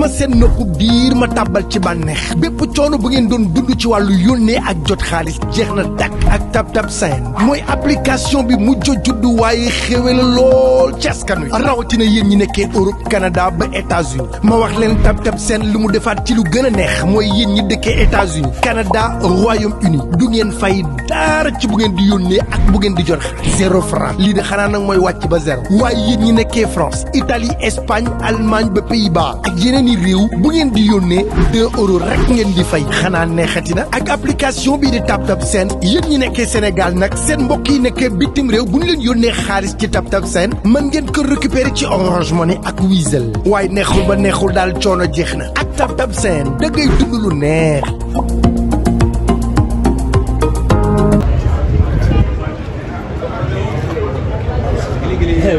ma seen nopp biir ma tàbbal ci bànneex bépp coono bu ngeen doon dund ci wàllu yónnee ak jot xaalis jeex na dakk ak TapTap Send mooy application bi mujj juddu waaye xéwe la lool ci askan wi rawatina yéen ñi nekkee Europe Canada ba États-Unis ma wax leen TapTap Send lu mu defaat ci lu gën a neex mooy yéen ñi dëkkee États-Unis Canada Royaume-Uni du ngeen fay dara ci bu ngeen di yónnee ak bu ngeen di jot xaalis 0 franc lii de xanaa nag mooy wàcc ba zéro waaye yéen ñi nekkee France Italie Espagne Allemagne ba Pays-Bas ak yeneen i réew bu ngeen di yónnee 2 euros rek ngeen di fay xanaa neexati na ak application bii di TapTap Send yéen ñi nekkee Sénégal nag seen mbokk yi nekkee bitim réew bu ñu leen yónnee xaalis ci TapTap Send mën ngeen ko récupérer ci Orange Money ak Wizall waaye neexul ba neexul daal coono jeex na ak TapTap Send da ngay dund lu neex.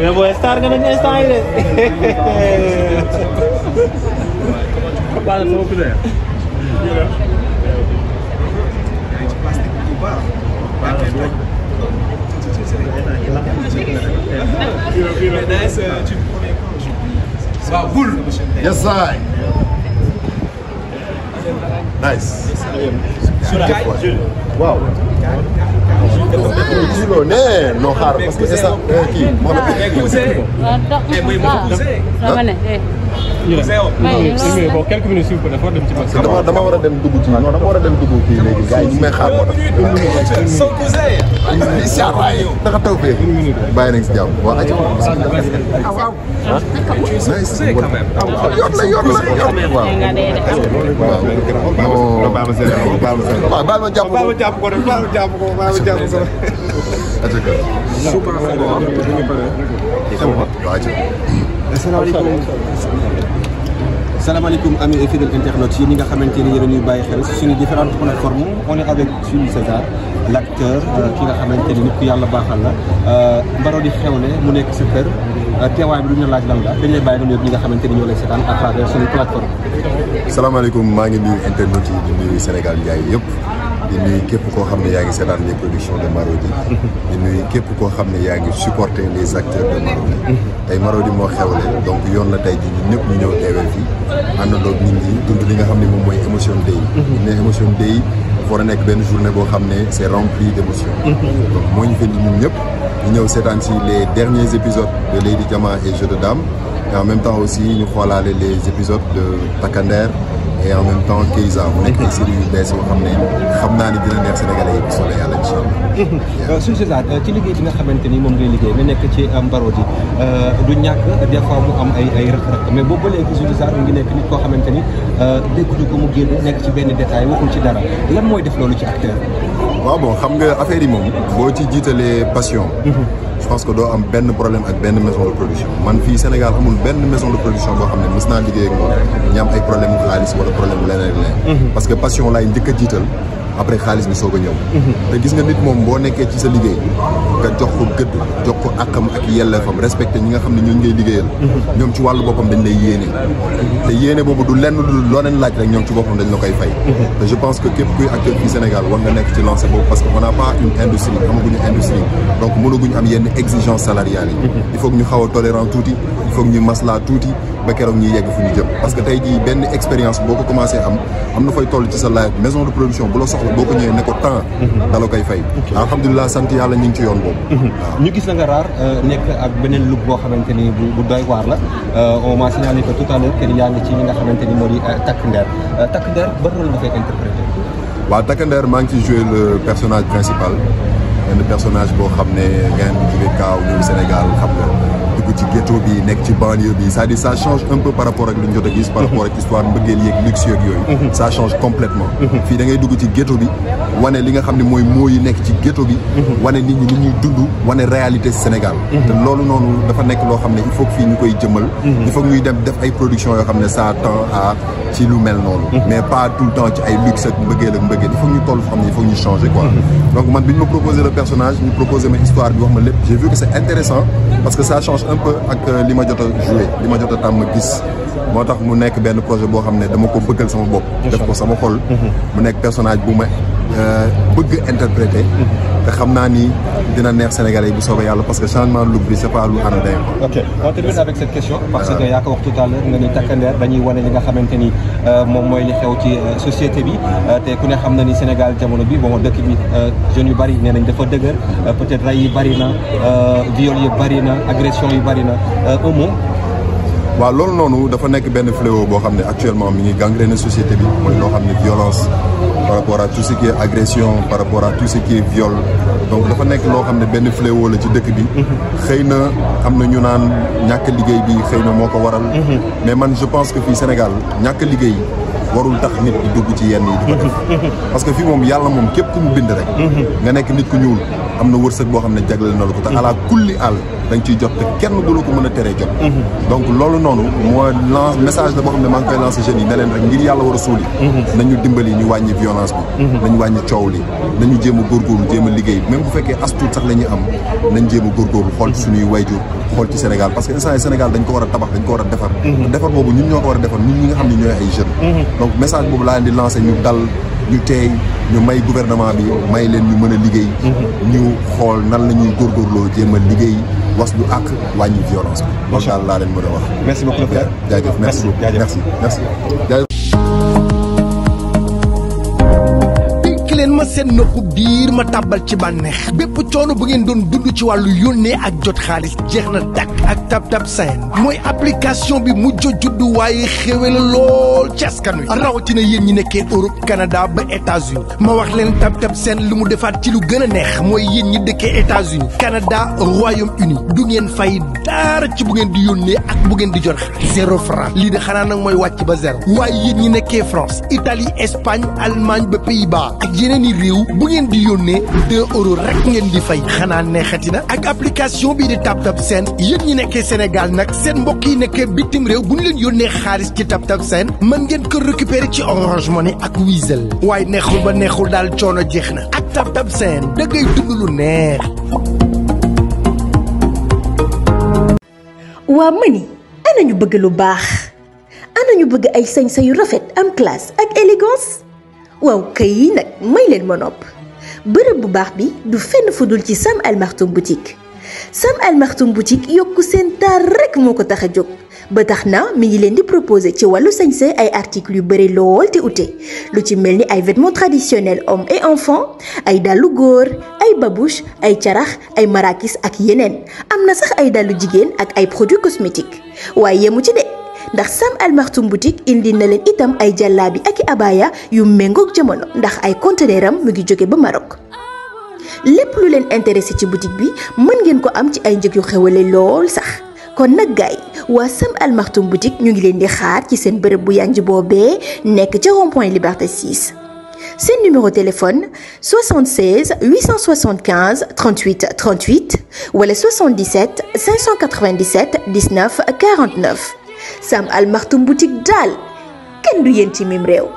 mais booy star nga nañu instant yi de. Yes, I. Nice. Wow. Non, xaar parce que c'est ça kii moo la bon quelques minutes s'il vous plaît dafa dem ci max. dama war a dem dugg ci non dama war a dem dugg kii léegi gars yi ñu may xaar moo tax. naka taw fee bàyyi nañ si jàmm waaw aja waaw baal ma jàpp ko salaamaaleykum amis et fidèles internautes yi ñi nga xamante ni yéen a ñuy bàyyi xel si suñu différentes plateformes on est avec Jules César l'acteur ki nga xamante ni nit ku yàlla baaxal la Marodi xewle mu nekk sa kër teewaay bi du ñu laaj lan la dañ lay bàyyi nga nuyu ñi nga xamante ni ñoo lay seetaan à travers suñu plateforme. salaamaaleykum maa ngi nuyu internautes yi di nuyu Sénégal njaay yëpp di nuyu képp koo xam ne yaa ngi seetaan les productions de Marodi di nuyu képp koo xam ne yaa ngi supporter les acteurs de Marodi tey Marodi moo xewle donc yoon la tey ji ñun ñëpp ñu ñëw teewee fii àndandoo nit ñi dund li nga xam ne moom mooy émotion day ne émotion day dafa war a nekk benn journée boo xam ne c'est rempli d'émotion donc moo ñu fi ñun ñëpp ñu ñëw seetaan si les derniers épisodes de Lady Diama et Jeu de Dames et en même temps aussi ñu xoolaale les épisodes de Takander et en même temps Keiza mu nekk ay séries yu bees yoo xam ne xam naa ni dina neex Sénégalais yi bu soobee yàlla incha allah. Jules César ci liggéey bi nga xamante ni moom ngay liggéey nga nekk ci Marodi du ñàkk des fois mu am ay rëq-rëq mais boobu ba léegi Jules César mu ngi nekk nit koo xamante ni dégguñu ko mu génn nekk ci benn détail waxul ci dara lan mooy def loolu ci acteur. waaw bon xam nga affaire yi moom boo ci jiitalee passion. je pense que doo am benn problème ak benn maison de production man fii Sénégal amul benn maison de production boo xam ne mës naa liggéey ak moom ñu am ay problème mu xaalis wala problème mu leneen leneen parce que passion laay njëkk a jiital après xaalis bi soog a ñëw te gis nga nit moom boo nekkee ci sa liggéey nga jox ko gëdd jox ko akam ak yelleefam respecté ñi nga xam ne ñooñu ngay liggéeyal ñoom ci wàllu boppam dañ lay yéene te yéene boobu du lenn du loo leen laaj rek ñoom ci boppam dañ la koy fay te je pense que képp kuy acteur fii Sénégal war nga nekk ci lancé boobu parce que on n'a pas une industrie amaguñu industrie donc mënaguñu am yenn exigence salariale yi il faut que ñu xaw a tolérant tuuti il faut que ñu maslaa tuuti ba keroog ñuy yegg fu ñu jëm parce que tey jii benn expérience boo ko commencé am na fay toll ci sa live maison de production bu la soxla boo ko ñëwee ne ko temps da la koy fay alhamdulilah sant yàlla ñu ngi ci yoon boobu waaw ñu gis la nga raar nekk ak beneen look boo xamante ni bu doy waar la on m'a signalé que tout à l'heure que yaa ngi ci ñi nga xamante ni moo di Takk Nder ban rôle nga fay interprété waaw Takk Nder maa ngi ciy joué le personnage principal benn personnage boo xam ne ngeen jóge Kaaw ñëw Sénégal xam nga dugg ci ghetto bi nekk ci banlieue bi c'est-à-dire ça change un peu par rapport ak lu ñu jot a gis par rapport ak histoire mbëggeel yeeg luxe yeeg yooyu ça change complètement fii da ngay dugg ci ghetto bi wane li nga xam ne mooy moo yi nekk ci ghetto bi wane nit ñi li ñuy dund wane réalité Sénégal te loolu noonu dafa nekk loo xam ne il faut que fii ñu koy jëmal il faut que ñuy dem def ay production yoo xam ne ça tend à ci lu mel noonu mais pas tout le temps ci ay luxe ak mbëggeel il faut que ñu toll foo xam ne il faut que ñu changer quoi donc man bi ñu ma proposé le personnage ñu proposé ma histoire bi wax ma lépp j'ai vu que c'est intéressant parce que ça change un peu ak li ma jot a joué li ma jot a tàmm gis moo tax mu nekk benn projet boo xam ne dama ko bëggal sama bopp def ko sama xol mu nekk personnage bu ma bëgg interpréter te xam naa ni dina neex Sénégalais bu soobee yàlla parce que changement look bi c'est pas lu anodin. ok on termine avec cette question parce que yaa ko wax tout à l'heure nga ni takkandeer dañuy wane li nga xamante ni moom mooy li xew ci société bi te ku ne xam na ni Sénégal jamono bi bon dëkk bi jeunes yu bari nee nañ dafa dëgër peut-être rey yi bari na viol yi bari na agression yi bari na au moins. waaw loolu noonu dafa nekk benn fléau boo xam ne actuellement mi ngi gangréné société bi mooy loo xam ne violence par rapport à tout ce qui est agression par rapport à tout ce qui est viol donc dafa nekk loo xam ne benn fléau la ci dëkk bi xëy na am na ñu naan ñàkk liggéey bi xëy na moo ko waral mais man je pense que fii Sénégal ñàkk liggéey warul tax nit di dugg ci yenn yi di ko def parce que fii moom yàlla moom képp ku mu bind rek nga nekk nit ku ñuul am na wërsëg boo xam ne jagleel na la ko te ala kulli àll da nga ciy jot te kenn du la ko mën a teree jot donc loolu noonu moo lance message la boo xam ne maa ngi koy lancé jeunes yi ne leen rek ngir yàlla war a suuli nañu dimbali ñu wàññi violence bi nañu wàññi coow li nañu jéem a góorgóorlu jéem a liggéey même bu fekkee as tuut sax la ñuy am nañ jéem a góorgóorlu xool ci suñuy wayjur xool ci Sénégal parce que instant yi Sénégal dañ ko war a tabax dañ ko war a defar defar boobu ñun ñoo ko war a defar ñun ñi nga xam ne ñooy ay jeunes donc message boobu laa leen di lancé ñu dal ñu teey ñu may gouvernement bi may leen ñu mën a liggéey ñu xool nan la ñuy góorgóorloo jéem a liggéey was lu àq wàññi violence bi loolu daal laa leen mën a wax. merci beaucoup frère. jaajëf merci merci leen ma seen nopp biir ma tàbbal ci bànneex bépp coono bu ngeen doon dund ci wàllu yónnee ak jot xaalis jeex na dakk ak TapTap Send mooy application bi mujj juddu waaye xéwé la lool ci askan wi rawatina yéen ñi nekkee Europe Canada ba États-Unis ma wax leen TapTap Send lu mu defaat ci lu gën a neex mooy yéen ñi dëkkee États-Unis Canada Royaume-Uni du ngeen fay dara ci bu ngeen di yónnee ak bu ngeen di jot xaalis 0 franc lii de xanaa nag mooy wàcc ba zéro waaye yéen ñi nekkee France Italie Espagne Allemagne ba Pays-Bas yeneen i réew bu ngeen di yónnee 2 euros rek ngeen di fay xanaa neexati na ak application bii di TapTap Send yéen ñi nekkee Sénégal nag seen mbokk yi nekkee bitim réew bu ñu leen yónnee xaalis ci TapTap Send mën ngeen ko récupérer ci Orange Money ak Wizall waaye neexul ba neexul daal coono jeex na ak TapTap Send da ngay dund lu neex. waa mani ana ñu bëgg lu baax ana ñu bëgg ay sañsa yu rafet am classe ak élégance waaw kay nag may leen ma nopp bërëb bu baax bi du fenn fudul ci Sam Al Maktoum boutique Sam Al Maktoum boutique yokku seen taar rek moo ko tax a jóg ba tax na mi ngi leen di proposer ci wàllu sañse ay articles yu bëri lool te ute lu ci mel ni ay vêtements traditionnels hommes et enfants ay dàllu góor ay babouche ay carax ay marakis ak yeneen am na sax ay dàllu jigéen ak ay produits cosmétiques waaye yemu ci de ndax Sam Al Maktoum boutique indi na leen itam ay jàllaabi ak i abaya yu méngoog jamono ndax ay conteneur am mu ngi jóge ba Maroc lépp lu leen intéressé ci boutique bi mën ngeen ko am ci ay njëg yu xewale lool sax kon nag gaay waa Sam Al Maktoum boutique ñu ngi leen di xaar ci seen bërëb bu yanj boobee nekk ca rond-point Liberté 6 seen numéro téléphone 76 875 38 38 wala 77 597 19 49 Sam Al Maktoum boutique daal kenn du yéen ci mim réew.